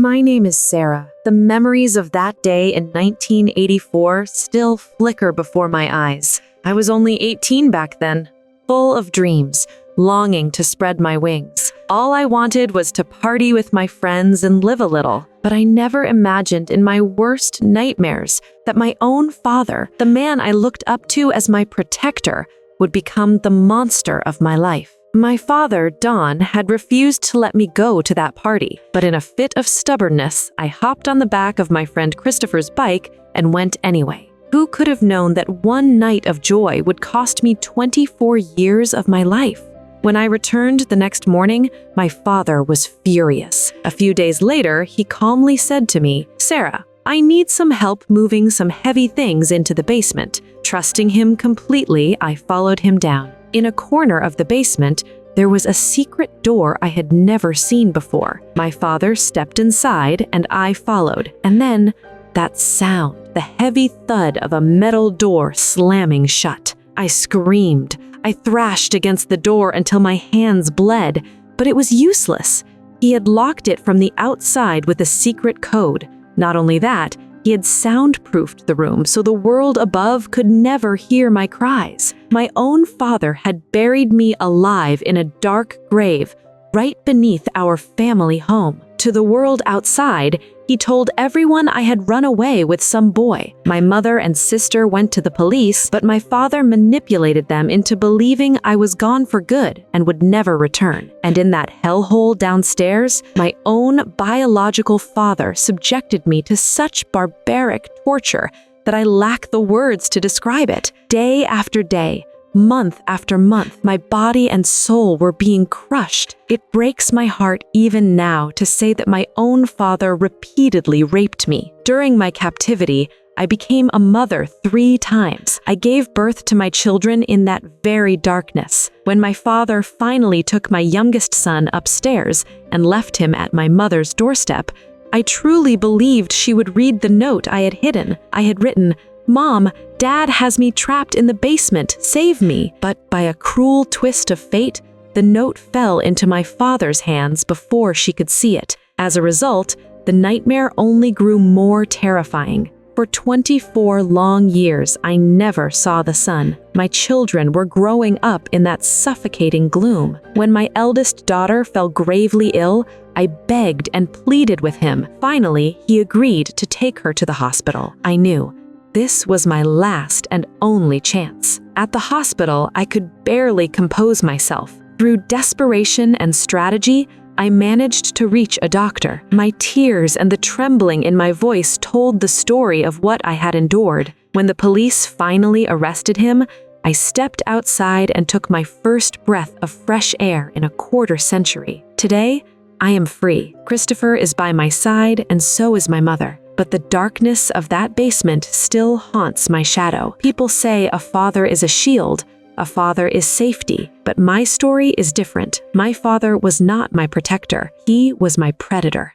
My name is Sarah. The memories of that day in 1984 still flicker before my eyes. I was only 18 back then, full of dreams, longing to spread my wings. All I wanted was to party with my friends and live a little. But I never imagined in my worst nightmares that my own father, the man I looked up to as my protector, would become the monster of my life. My father, Don, had refused to let me go to that party, but in a fit of stubbornness, I hopped on the back of my friend Christopher's bike and went anyway. Who could have known that one night of joy would cost me 24 years of my life? When I returned the next morning, my father was furious. A few days later, he calmly said to me, "Sarah, I need some help moving some heavy things into the basement." Trusting him completely, I followed him down. In a corner of the basement, there was a secret door I had never seen before. My father stepped inside and I followed. And then, that sound, the heavy thud of a metal door slamming shut. I screamed. I thrashed against the door until my hands bled, but it was useless. He had locked it from the outside with a secret code. Not only that, he had soundproofed the room so the world above could never hear my cries. My own father had buried me alive in a dark grave right beneath our family home. To the world outside, he told everyone I had run away with some boy. My mother and sister went to the police, but my father manipulated them into believing I was gone for good and would never return. And in that hellhole downstairs, my own biological father subjected me to such barbaric torture that I lack the words to describe it. Day after day, month after month, my body and soul were being crushed. It breaks my heart even now to say that my own father repeatedly raped me. During my captivity, I became a mother 3 times. I gave birth to my children in that very darkness. When my father finally took my youngest son upstairs and left him at my mother's doorstep, I truly believed she would read the note I had hidden. I had written, "Mom, Dad has me trapped in the basement, save me." But by a cruel twist of fate, the note fell into my father's hands before she could see it. As a result, the nightmare only grew more terrifying. For 24 long years, I never saw the sun. My children were growing up in that suffocating gloom. When my eldest daughter fell gravely ill, I begged and pleaded with him. Finally, he agreed to take her to the hospital. I knew this was my last and only chance. At the hospital, I could barely compose myself. Through desperation and strategy, I managed to reach a doctor. My tears and the trembling in my voice told the story of what I had endured. When the police finally arrested him, I stepped outside and took my first breath of fresh air in a quarter century. Today, I am free. Christopher is by my side, and so is my mother. But the darkness of that basement still haunts my shadow. People say a father is a shield, a father is safety, but my story is different. My father was not my protector. He was my predator.